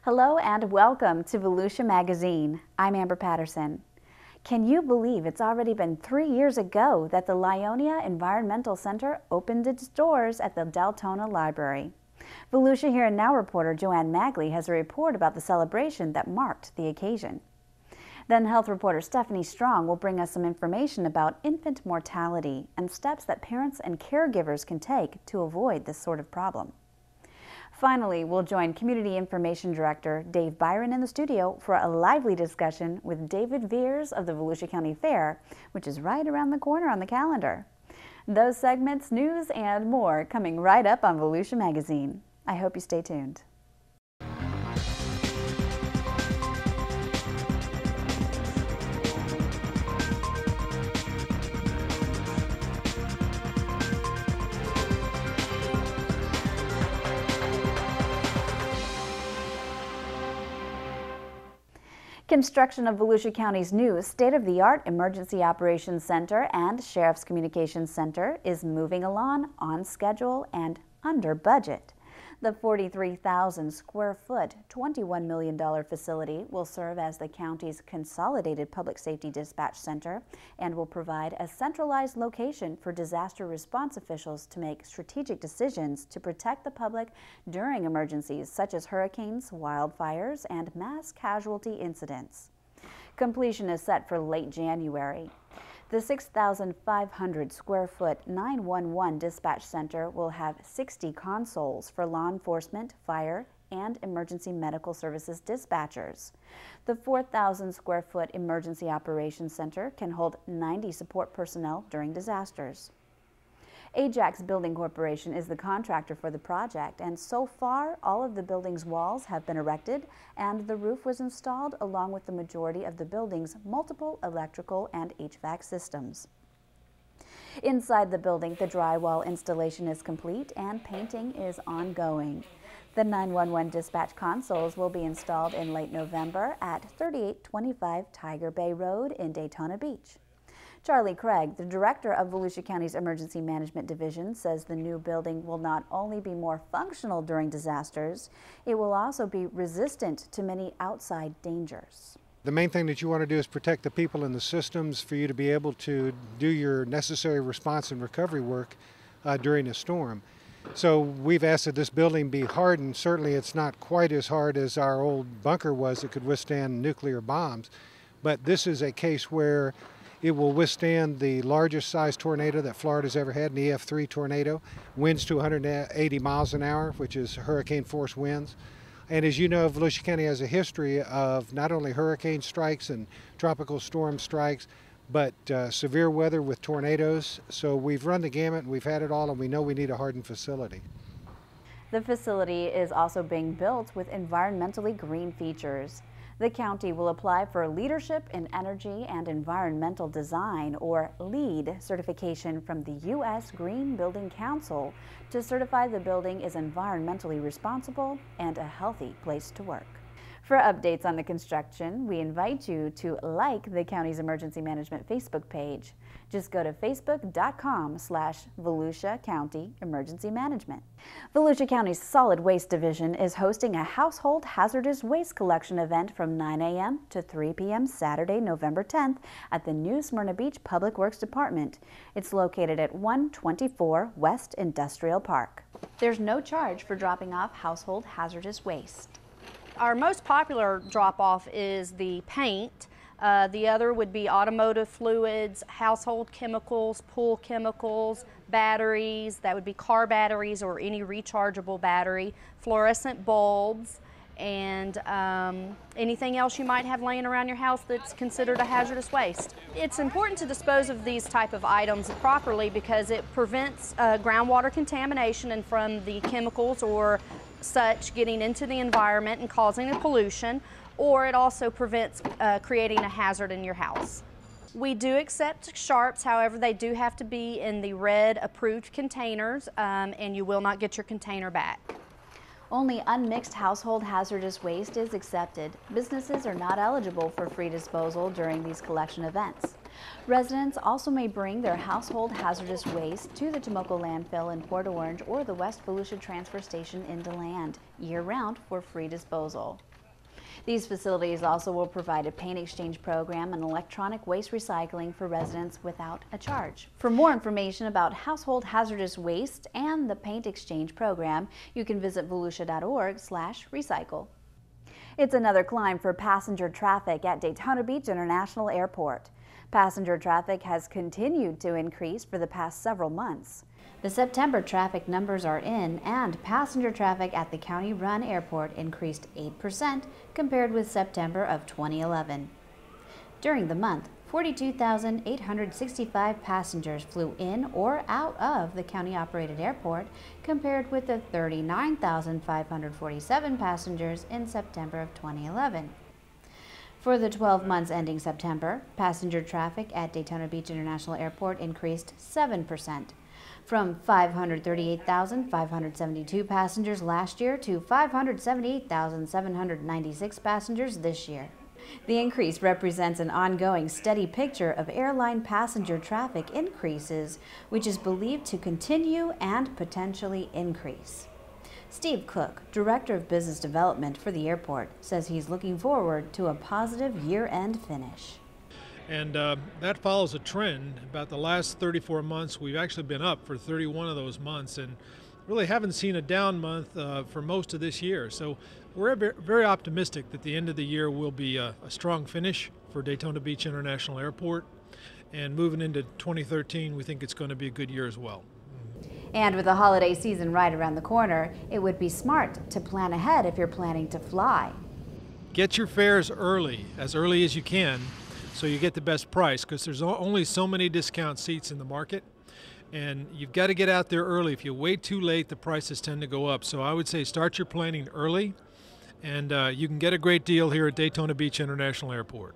Hello and welcome to Volusia Magazine. I'm Amber Patterson. Can you believe it's already been 3 years ago that the Lyonia Environmental Center opened its doors at the Deltona Library? Volusia Here and Now reporter Joanne Magley has a report about the celebration that marked the occasion. Then health reporter Stephanie Strong will bring us some information about infant mortality and steps that parents and caregivers can take to avoid this sort of problem. Finally, we'll join Community Information Director Dave Byron in the studio for a lively discussion with David Viers of the Volusia County Fair, which is right around the corner on the calendar. Those segments, news, and more coming right up on Volusia Magazine. I hope you stay tuned. Construction of Volusia County's new state-of-the-art Emergency Operations Center and Sheriff's Communications Center is moving along on schedule and under budget. The 43,000 square foot, $21 million facility will serve as the county's consolidated public safety dispatch center and will provide a centralized location for disaster response officials to make strategic decisions to protect the public during emergencies such as hurricanes, wildfires, and mass casualty incidents. Completion is set for late January. The 6,500 square foot 911 dispatch center will have 60 consoles for law enforcement, fire, and emergency medical services dispatchers. The 4,000 square foot emergency operations center can hold 90 support personnel during disasters. Ajax Building Corporation is the contractor for the project, and so far all of the building's walls have been erected and the roof was installed along with the majority of the building's multiple electrical and HVAC systems. Inside the building, the drywall installation is complete and painting is ongoing. The 911 dispatch consoles will be installed in late November at 3825 Tiger Bay Road in Daytona Beach. Charlie Craig, the director of Volusia County's Emergency Management Division, says the new building will not only be more functional during disasters, it will also be resistant to many outside dangers. The main thing that you want to do is protect the people and the systems for you to be able to do your necessary response and recovery work during a storm. So we've asked that this building be hardened. Certainly it's not quite as hard as our old bunker was that could withstand nuclear bombs, but this is a case where it will withstand the largest size tornado that Florida's ever had, an EF3 tornado, winds to 180 miles an hour, which is hurricane force winds. And as you know, Volusia County has a history of not only hurricane strikes and tropical storm strikes, but severe weather with tornadoes. So we've run the gamut and we've had it all, and we know we need a hardened facility. The facility is also being built with environmentally green features. The county will apply for Leadership in Energy and Environmental Design, or LEED, certification from the U.S. Green Building Council to certify the building is environmentally responsible and a healthy place to work. For updates on the construction, we invite you to like the county's emergency management Facebook page. Just go to facebook.com/Volusia County Emergency Management. Volusia County's Solid Waste Division is hosting a household hazardous waste collection event from 9 a.m. to 3 p.m. Saturday, November 10th at the New Smyrna Beach Public Works Department. It's located at 124 West Industrial Park. There's no charge for dropping off household hazardous waste. Our most popular drop-off is the paint. The other would be automotive fluids, household chemicals, pool chemicals, batteries, that would be car batteries or any rechargeable battery, fluorescent bulbs, and anything else you might have laying around your house that's considered a hazardous waste. It's important to dispose of these type of items properly because it prevents groundwater contamination and from the chemicals or such getting into the environment and causing a pollution, or it also prevents creating a hazard in your house. We do accept sharps, however they do have to be in the red approved containers and you will not get your container back. Only unmixed household hazardous waste is accepted. Businesses are not eligible for free disposal during these collection events. Residents also may bring their household hazardous waste to the Tomoka landfill in Port Orange or the West Volusia transfer station in DeLand year-round for free disposal. These facilities also will provide a paint exchange program and electronic waste recycling for residents without a charge. For more information about household hazardous waste and the paint exchange program, you can visit volusia.org/recycle. It's another climb for passenger traffic at Daytona Beach International Airport. Passenger traffic has continued to increase for the past several months. The September traffic numbers are in, and passenger traffic at the county-run airport increased 8% compared with September of 2011. During the month, 42,865 passengers flew in or out of the county-operated airport, compared with the 39,547 passengers in September of 2011. For the 12 months ending September, passenger traffic at Daytona Beach International Airport increased 7%, from 538,572 passengers last year to 578,796 passengers this year. The increase represents an ongoing steady picture of airline passenger traffic increases, which is believed to continue and potentially increase. Steve Cook, Director of Business Development for the airport, says he's looking forward to a positive year-end finish. And that follows a trend. About the last 34 months, we've actually been up for 31 of those months and really haven't seen a down month for most of this year. So we're very optimistic that the end of the year will be a strong finish for Daytona Beach International Airport. And moving into 2013, we think it's going to be a good year as well. And with the holiday season right around the corner, it would be smart to plan ahead if you're planning to fly. Get your fares early as you can, so you get the best price, because there's only so many discount seats in the market, and you've got to get out there early. If you wait too late, the prices tend to go up. So I would say start your planning early, and you can get a great deal here at Daytona Beach International Airport.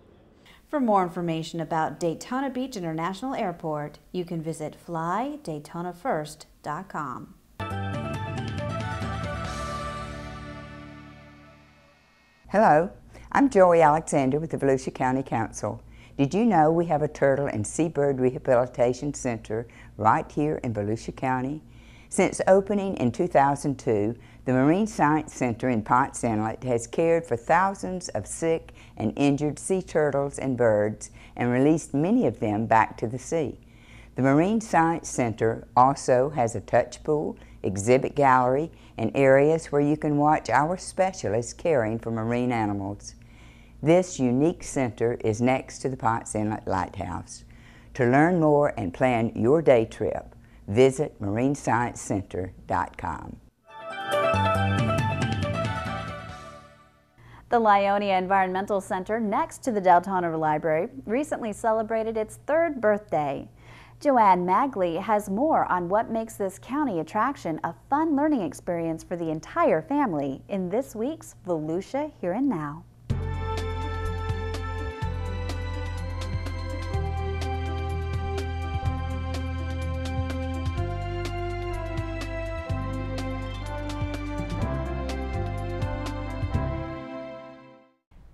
For more information about Daytona Beach International Airport, you can visit flydaytonafirst.com. Hello, I'm Joey Alexander with the Volusia County Council. Did you know we have a turtle and seabird rehabilitation center right here in Volusia County? Since opening in 2002, the Marine Science Center in Potts Inlet has cared for thousands of sick and injured sea turtles and birds and released many of them back to the sea. The Marine Science Center also has a touch pool, exhibit gallery, and areas where you can watch our specialists caring for marine animals. This unique center is next to the Potts Inlet Lighthouse. To learn more and plan your day trip, visit marinesciencecenter.com. The Lyonia Environmental Center, next to the Deltona Library, recently celebrated its 3rd birthday. Joanne Magley has more on what makes this county attraction a fun learning experience for the entire family in this week's Volusia Here and Now.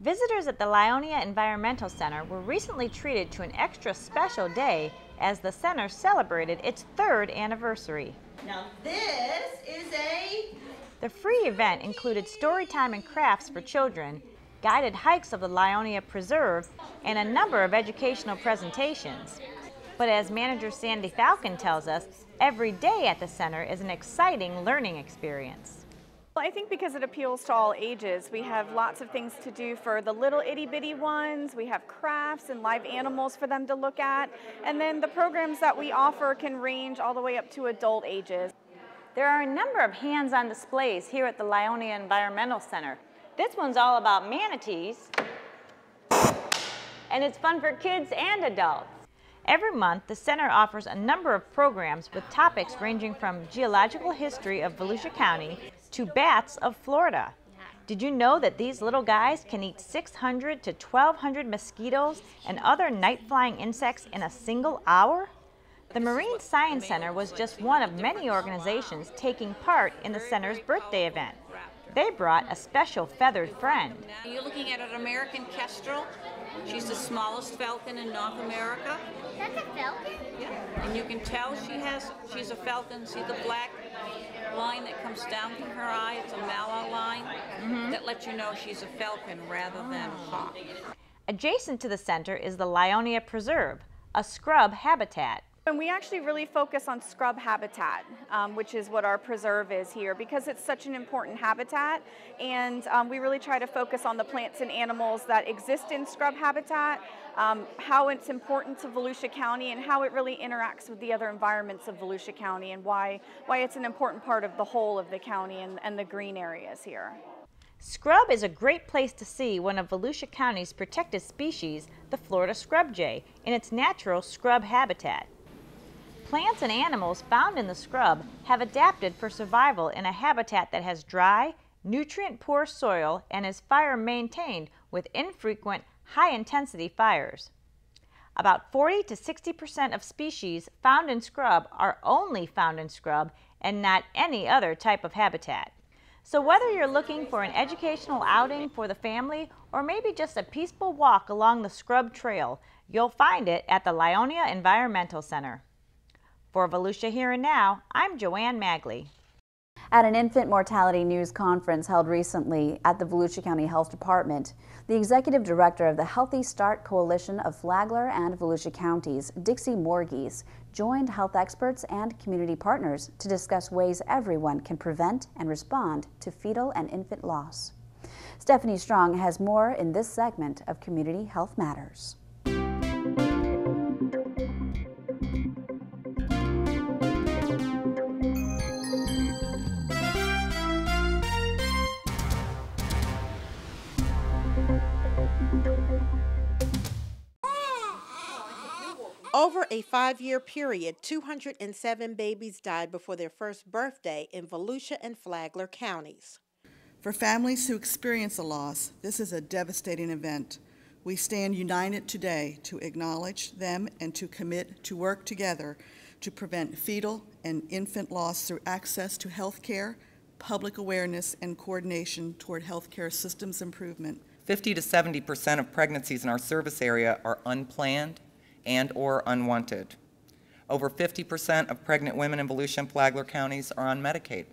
Visitors at the Lyonia Environmental Center were recently treated to an extra special day as the center celebrated its 3rd anniversary. Now this is The free event included story time and crafts for children, guided hikes of the Lyonia Preserve, and a number of educational presentations. But as manager Sandy Falcon tells us, every day at the center is an exciting learning experience. Well, I think because it appeals to all ages. We have lots of things to do for the little itty-bitty ones. We have crafts and live animals for them to look at. And then the programs that we offer can range all the way up to adult ages. There are a number of hands-on displays here at the Lyonia Environmental Center. This one's all about manatees, and it's fun for kids and adults. Every month, the center offers a number of programs with topics ranging from geological history of Volusia County to bats of Florida. Did you know that these little guys can eat 600 to 1,200 mosquitoes and other night-flying insects in a single hour? The Marine Science Center was just one of many organizations taking part in the center's birthday event. They brought a special feathered friend. You're looking at an American kestrel. She's the smallest falcon in North America. That's a falcon? Yeah. And you can tell she's a falcon. See the black line that comes down from her eye? It's a mallow line. that lets you know she's a falcon rather than a hawk. Adjacent to the center is the Lyonia Preserve, a scrub habitat. And we actually really focus on scrub habitat, which is what our preserve is here, because it's such an important habitat, and we really try to focus on the plants and animals that exist in scrub habitat, how it's important to Volusia County, and how it really interacts with the other environments of Volusia County, and why it's an important part of the whole of the county and the green areas here. Scrub is a great place to see one of Volusia County's protected species, the Florida scrub jay, in its natural scrub habitat. Plants and animals found in the scrub have adapted for survival in a habitat that has dry, nutrient-poor soil and is fire maintained with infrequent, high-intensity fires. About 40 to 60% of species found in scrub are only found in scrub and not any other type of habitat. So whether you're looking for an educational outing for the family or maybe just a peaceful walk along the scrub trail, you'll find it at the Lyonia Environmental Center. For Volusia Here and Now, I'm Joanne Magley. At an infant mortality news conference held recently at the Volusia County Health Department, the executive director of the Healthy Start Coalition of Flagler and Volusia Counties, Dixie Morgies, joined health experts and community partners to discuss ways everyone can prevent and respond to fetal and infant loss. Stephanie Strong has more in this segment of Community Health Matters. Over a 5-year period, 207 babies died before their first birthday in Volusia and Flagler counties. For families who experience a loss, this is a devastating event. We stand united today to acknowledge them and to commit to work together to prevent fetal and infant loss through access to health care, public awareness, and coordination toward healthcare systems improvement. 50 to 70% of pregnancies in our service area are unplanned and or unwanted. Over 50% of pregnant women in Volusia and Flagler counties are on Medicaid.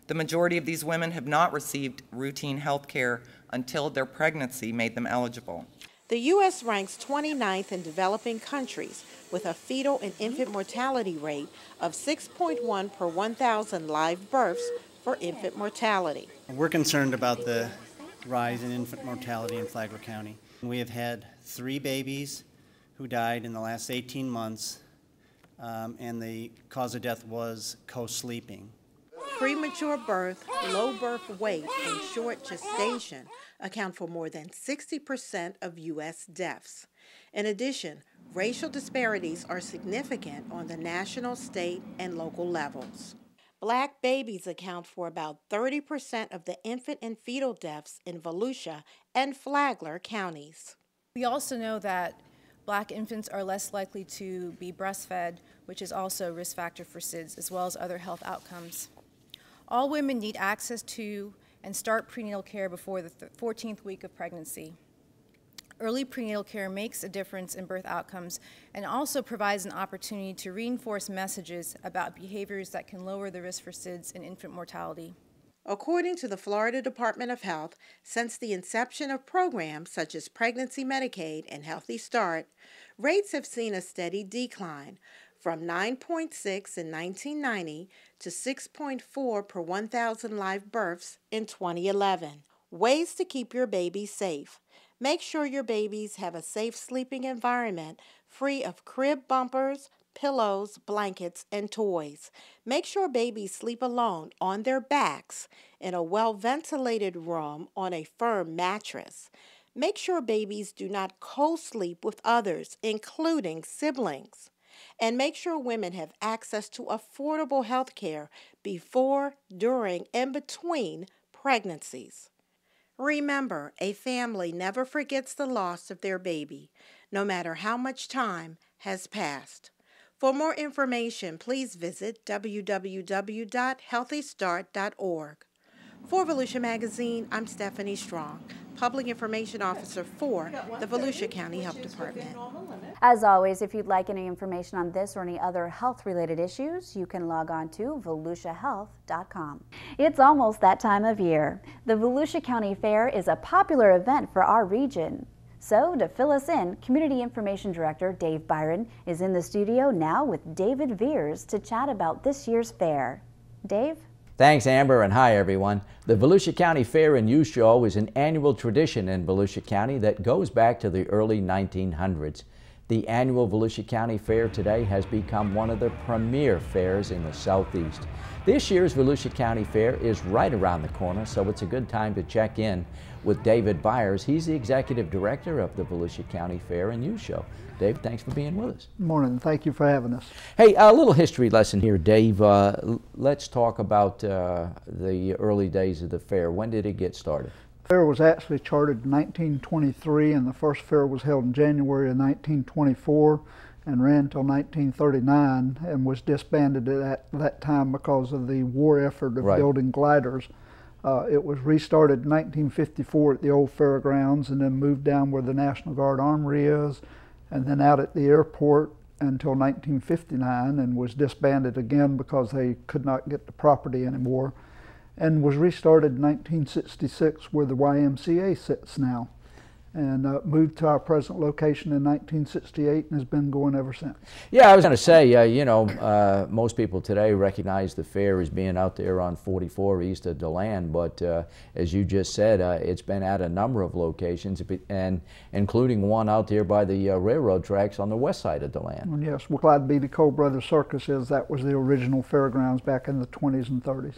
The majority of these women have not received routine health care until their pregnancy made them eligible. The U.S. ranks 29th in developing countries with a fetal and infant mortality rate of 6.1 per 1,000 live births for infant mortality. We're concerned about the rise in infant mortality in Flagler County. We have had 3 babies who died in the last 18 months, and the cause of death was co-sleeping. Premature birth, low birth weight, and short gestation account for more than 60% of U.S. deaths. In addition, racial disparities are significant on the national, state, and local levels. Black babies account for about 30% of the infant and fetal deaths in Volusia and Flagler counties. We also know that Black infants are less likely to be breastfed, which is also a risk factor for SIDS, as well as other health outcomes. All women need access to and start prenatal care before the 14th week of pregnancy. Early prenatal care makes a difference in birth outcomes and also provides an opportunity to reinforce messages about behaviors that can lower the risk for SIDS and infant mortality. According to the Florida Department of Health, since the inception of programs such as Pregnancy Medicaid and Healthy Start, rates have seen a steady decline from 9.6 in 1990 to 6.4 per 1,000 live births in 2011. Ways to keep your baby safe. Make sure your babies have a safe sleeping environment free of crib bumpers, pillows, blankets, and toys. Make sure babies sleep alone on their backs in a well-ventilated room on a firm mattress. Make sure babies do not co-sleep with others, including siblings. And make sure women have access to affordable health care before, during, and between pregnancies. Remember, a family never forgets the loss of their baby, no matter how much time has passed. For more information, please visit www.healthystart.org. For Volusia Magazine, I'm Stephanie Strong. Public Information Officer for the Volusia County Health Department. As always, if you'd like any information on this or any other health-related issues, you can log on to volusiahealth.com. It's almost that time of year. The Volusia County Fair is a popular event for our region. So, to fill us in, Community Information Director Dave Byron is in the studio now with David Viers to chat about this year's fair. Dave? Thanks, Amber, and hi, everyone. The Volusia County Fair and Youth Show is an annual tradition in Volusia County that goes back to the early 1900s. The annual Volusia County Fair today has become one of the premier fairs in the Southeast. This year's Volusia County Fair is right around the corner, so it's a good time to check in with David Viers. He's the Executive Director of the Volusia County Fair and Youth Show. Dave, thanks for being with us. Good morning. Thank you for having us. Hey, a little history lesson here, Dave. Let's talk about the early days of the fair. When did it get started? The fair was actually chartered in 1923, and the first fair was held in January of 1924 and ran until 1939 and was disbanded at that time because of the war effort of building gliders. It was restarted in 1954 at the old fairgrounds and then moved down where the National Guard Armory is, and then out at the airport until 1959, and was disbanded again because they could not get the property anymore, and was restarted in 1966 where the YMCA sits now, and moved to our present location in 1968 and has been going ever since. Yeah, I was going to say, you know, most people today recognize the fair as being out there on 44 east of DeLand, but as you just said, it's been at a number of locations, and including one out there by the railroad tracks on the west side of DeLand. And yes, we're glad to be the Cole Brothers Circus that was the original fairgrounds back in the 20s and 30s.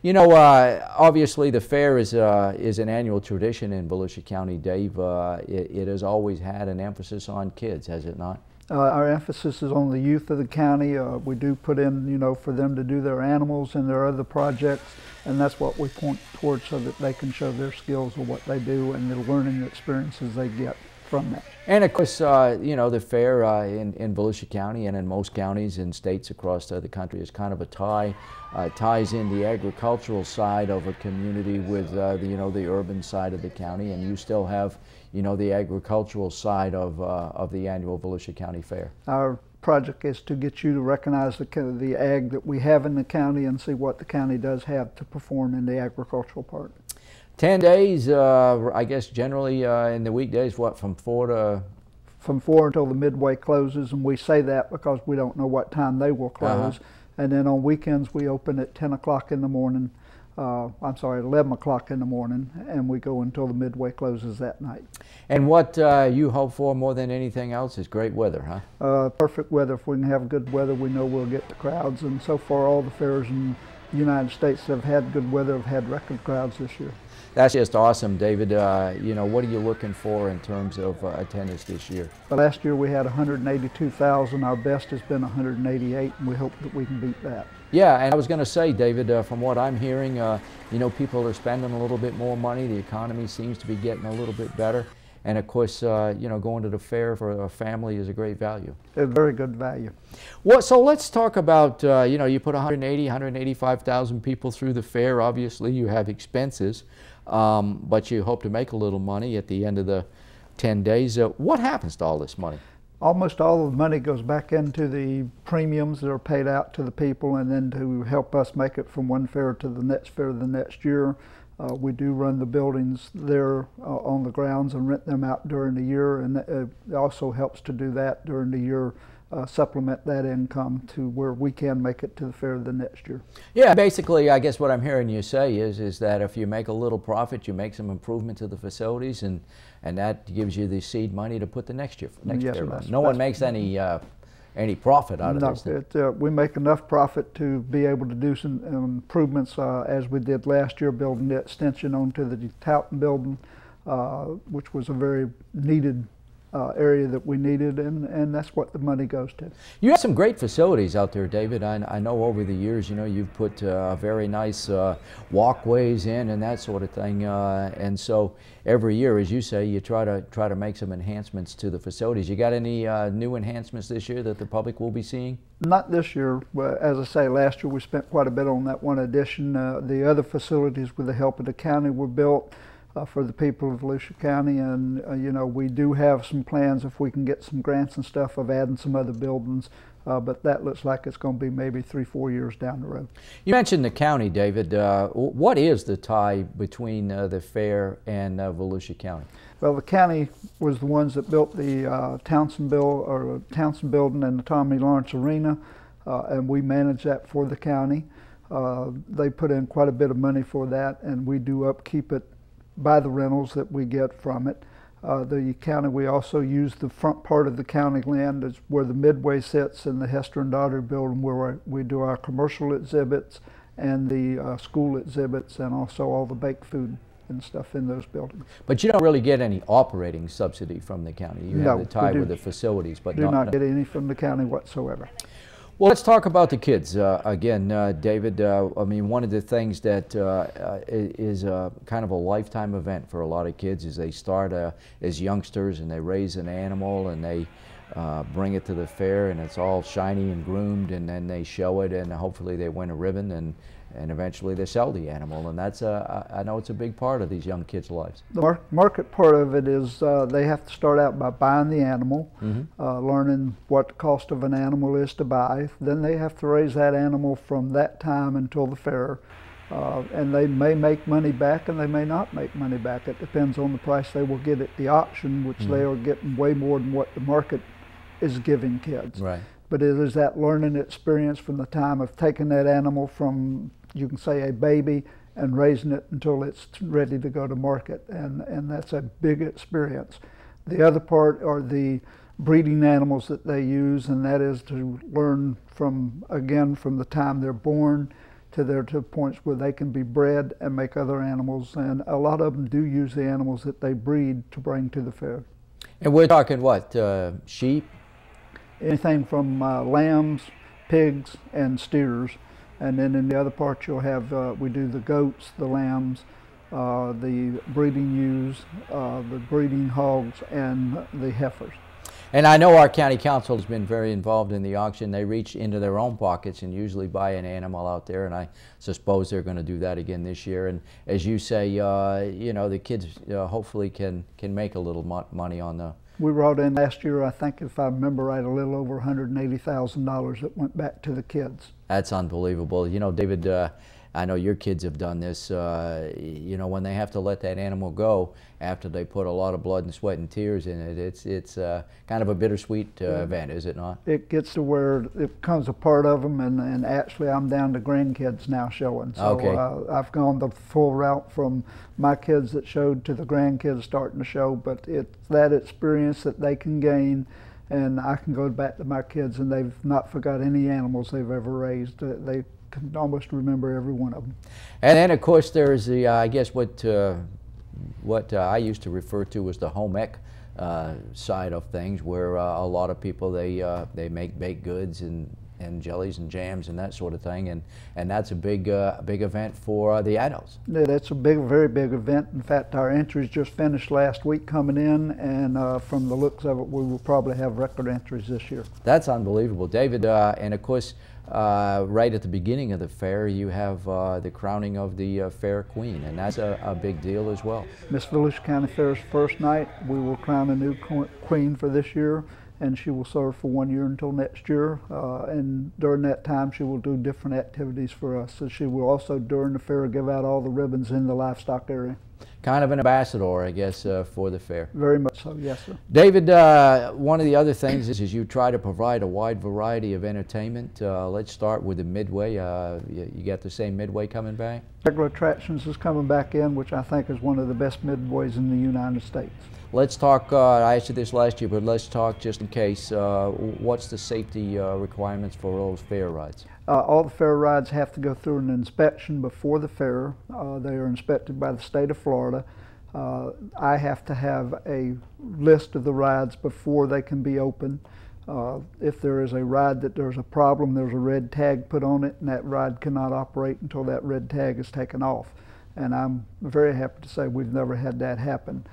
You know, obviously the fair is an annual tradition in Volusia County, Dave. It has always had an emphasis on kids, has it not? Our emphasis is on the youth of the county. We do put in, you know, for them to do their animals and their other projects, and that's what we point towards so that they can show their skills of what they do and the learning experiences they get from that. And of course, you know, the fair in Volusia County and in most counties and states across the country is kind of a ties in the agricultural side of a community with you know, the urban side of the county, and you still have, you know, the agricultural side of the annual Volusia County Fair. Our project is to get you to recognize the ag that we have in the county and see what the county does have to perform in the agricultural part. 10 days, I guess generally in the weekdays, what, from 4 to? From 4 until the midway closes, and we say that because we don't know what time they will close. And then on weekends we open at 10 o'clock in the morning, I'm sorry, 11 o'clock in the morning, and we go until the midway closes that night. And what you hope for more than anything else is great weather, huh? Perfect weather. If we can have good weather, we know we'll get the crowds, and so far all the fairs in the United States that have had good weather have had record crowds this year. That's just awesome, David. You know, what are you looking for in terms of attendance this year? Last year we had 182,000. Our best has been 188, and we hope that we can beat that. Yeah, and I was going to say, David, from what I'm hearing, you know, people are spending a little bit more money. The economy seems to be getting a little bit better. And of course, you know, going to the fair for a family is a great value. A very good value. Well, so let's talk about, you know, you put 185,000 people through the fair. Obviously, you have expenses, but you hope to make a little money at the end of the 10 days. What happens to all this money? Almost all of the money goes back into the premiums that are paid out to the people, and then to help us make it from one fair to the next fair the next year. We do run the buildings there on the grounds and rent them out during the year, and it also helps to do that during the year, supplement that income to where we can make it to the fair the next year. Yeah, basically, I guess what I'm hearing you say is that if you make a little profit, you make some improvement to the facilities, and that gives you the seed money to put the next year fair on. No one makes any profit out of this? No, we make enough profit to be able to do some improvements as we did last year, building the extension onto the Towton building, which was a very needed area that we needed, and that's what the money goes to. You have some great facilities out there, David. I know over the years, you know, you've put very nice walkways in and that sort of thing, and so every year, as you say, you try to make some enhancements to the facilities. You got any new enhancements this year that the public will be seeing? Not this year. As I say, last year we spent quite a bit on that one addition. The other facilities with the help of the county were built. for the people of Volusia County, and you know, we do have some plans if we can get some grants and stuff of adding some other buildings, but that looks like it's going to be maybe 3-4 years down the road. You mentioned the county, David. What is the tie between the fair and Volusia County? Well, the county was the ones that built the Townsend building and the Tommy Lawrence Arena, and we manage that for the county. They put in quite a bit of money for that, and we do upkeep it by the rentals that we get from it. The county, we also use the front part of the county land is where the Midway sits, in the Hester and Daugherty building, where we do our commercial exhibits and the school exhibits, and also all the baked food and stuff in those buildings. But you don't really get any operating subsidy from the county. You have the tie with the facilities, but do not get any from the county whatsoever. Well, let's talk about the kids. Again, David, I mean, one of the things that is kind of a lifetime event for a lot of kids is they start as youngsters and they raise an animal and they bring it to the fair, and it's all shiny and groomed, and then they show it, and hopefully they win a ribbon, and eventually they sell the animal. And that's I know it's a big part of these young kids' lives. The market part of it is they have to start out by buying the animal, learning what the cost of an animal is to buy. Then they have to raise that animal from that time until the fair. And they may make money back and they may not make money back. It depends on the price they will get at the auction, which they are getting way more than what the market is giving kids. Right. But it is that learning experience from the time of taking that animal from, you can say, a baby, and raising it until it's ready to go to market, and that's a big experience. The other part are the breeding animals that they use, and that is to learn from, again, from the time they're born to points where they can be bred and make other animals, and a lot of them do use the animals that they breed to bring to the fair. And we're talking what, sheep? Anything from lambs, pigs, and steers. And then in the other part you'll have, we do the goats, the lambs, the breeding ewes, the breeding hogs, and the heifers. And I know our county council has been very involved in the auction. They reach into their own pockets and usually buy an animal out there, and I suppose they're going to do that again this year. And as you say, you know, the kids hopefully can make a little money on the... We brought in last year, I think if I remember right, a little over $180,000 that went back to the kids. That's unbelievable. You know, David, I know your kids have done this. You know, when they have to let that animal go after they put a lot of blood and sweat and tears in it, it's kind of a bittersweet event, is it not? It gets to where it becomes a part of them, and actually I'm down to grandkids now showing. So okay. I've gone the full route from my kids that showed to the grandkids starting to show, but it's that experience that they can gain, and I can go back to my kids and they've not forgot any animals they've ever raised. They can almost remember every one of them. And then of course there's the, I guess what I used to refer to as the home ec side of things, where a lot of people, they make baked goods and jellies and jams and that sort of thing, and that's a big event for the adults. Yeah, that's a very big event. In fact, our entries just finished last week coming in, and from the looks of it, we will probably have record entries this year. That's unbelievable, David. And of course, right at the beginning of the fair, you have the crowning of the fair queen, and that's a big deal as well. Miss Volusia County Fair's first night, we will crown a new queen for this year, and she will serve for 1 year until next year. And during that time, she will do different activities for us. So she will also, during the fair, give out all the ribbons in the livestock area. Kind of an ambassador, I guess, for the fair. Very much so, yes, sir. David, one of the other things is you try to provide a wide variety of entertainment. Let's start with the Midway. You got the same Midway coming back? Flagler Attractions is coming back in, which I think is one of the best Midways in the United States. Let's talk, I asked you this last year, but let's talk just in case, what's the safety requirements for those fair rides? All the fair rides have to go through an inspection before the fair. They are inspected by the state of Florida. I have to have a list of the rides before they can be open. If there is a ride that there's a problem, there's a red tag put on it, and that ride cannot operate until that red tag is taken off. And I'm very happy to say we've never had that happen.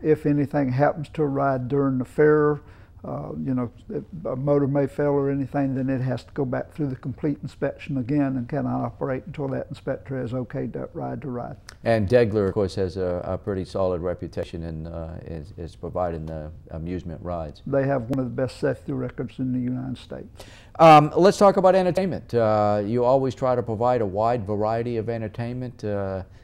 If anything happens to a ride during the fair, You know, if a motor may fail or anything, then it has to go back through the complete inspection again and cannot operate until that inspector has okayed that ride to ride. And Degler, of course, has a pretty solid reputation and is providing amusement rides. They have one of the best safety records in the United States. Let's talk about entertainment. You always try to provide a wide variety of entertainment.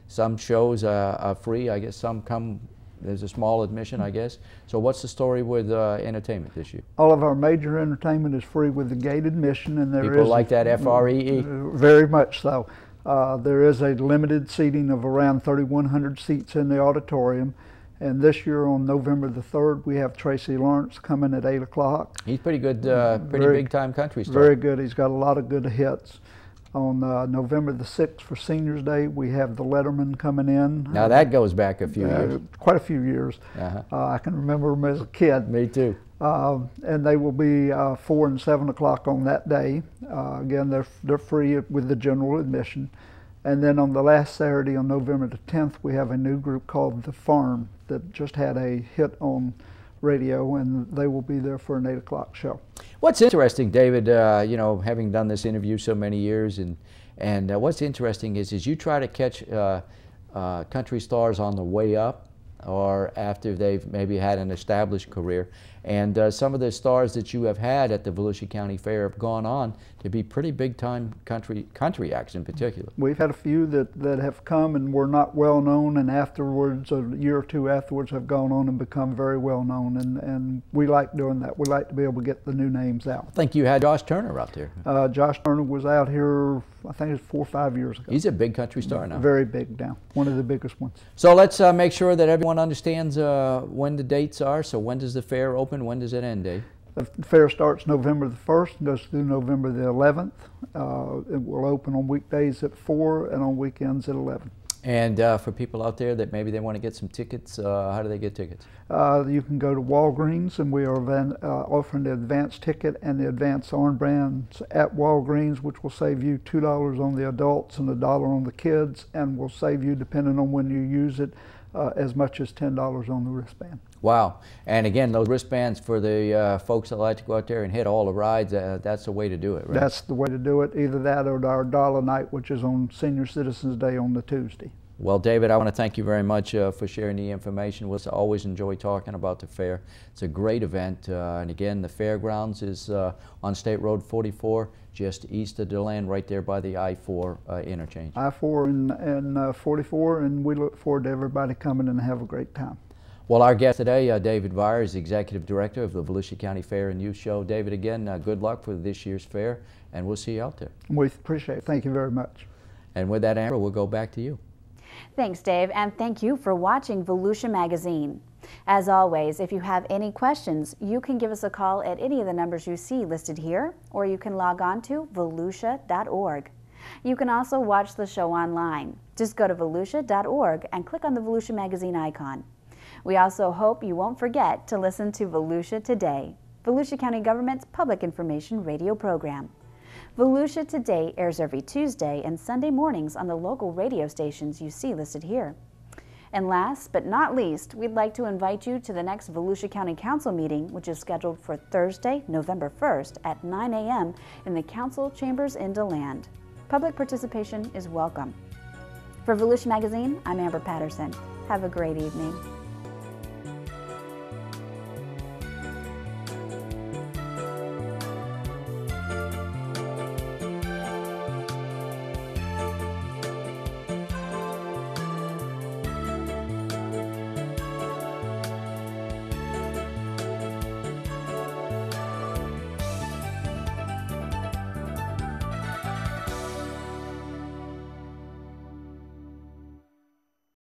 Some shows are free. I guess some come, there's a small admission, I guess. So what's the story with entertainment this year? All of our major entertainment is free with the gate admission, and there People is like that FREE? Very much so. There is a limited seating of around 3,100 seats in the auditorium. And this year on November the 3rd, we have Tracy Lawrence coming at 8 o'clock. He's pretty good, pretty big-time country star. Very good. He's got a lot of good hits. On November the 6th for Seniors Day, we have the Letterman coming in. Now that goes back a few years. Quite a few years. I can remember them as a kid. Me too. And they will be 4 and 7 o'clock on that day. Again, they're free with the general admission. And then on the last Saturday on November the 10th, we have a new group called The Farm that just had a hit on radio, and they will be there for an 8 o'clock show. What's interesting, David, you know, having done this interview so many years, and what's interesting is you try to catch country stars on the way up or after they've maybe had an established career. And some of the stars that you have had at the Volusia County Fair have gone on to be pretty big-time country acts in particular. We've had a few that have come and were not well known, and afterwards, a year or two afterwards, have gone on and become very well known, and we like doing that. We like to be able to get the new names out. I think you had Josh Turner out there. Josh Turner was out here, I think it was 4 or 5 years ago. He's a big country star now. Very big now, one of the biggest ones. So let's make sure that everyone understands when the dates are. So when does the fair open? When does it end, Dave? The fair starts November the 1st and goes through November the 11th. It will open on weekdays at 4 and on weekends at 11. And for people out there that maybe they want to get some tickets, how do they get tickets? You can go to Walgreens, and we are offering the advance ticket and the advance armbands at Walgreens, which will save you $2 on the adults and $1 on the kids, and will save you, depending on when you use it, as much as $10 on the wristband. Wow. And again, those wristbands for the folks that like to go out there and hit all the rides, that's the way to do it, right? That's the way to do it. Either that or our Dollar Night, which is on Senior Citizens Day on the Tuesday. Well, David, I want to thank you very much for sharing the information. We'll always enjoy talking about the fair. It's a great event. And again, the fairgrounds is on State Road 44, just east of DeLand, right there by the I-4 interchange. I-4 and 44, and we look forward to everybody coming and have a great time. Well, our guest today, David Viers, Executive Director of the Volusia County Fair and Youth Show. David, again, good luck for this year's fair, and we'll see you out there. We appreciate it. Thank you very much. And with that, Amber, we'll go back to you. Thanks, Dave, and thank you for watching Volusia Magazine. As always, if you have any questions, you can give us a call at any of the numbers you see listed here, or you can log on to volusia.org. You can also watch the show online. Just go to volusia.org and click on the Volusia Magazine icon. We also hope you won't forget to listen to Volusia Today, Volusia County Government's public information radio program. Volusia Today airs every Tuesday and Sunday mornings on the local radio stations you see listed here. And last but not least, we'd like to invite you to the next Volusia County Council meeting, which is scheduled for Thursday, November 1st at 9 a.m. in the Council Chambers in DeLand. Public participation is welcome. For Volusia Magazine, I'm Amber Patterson. Have a great evening.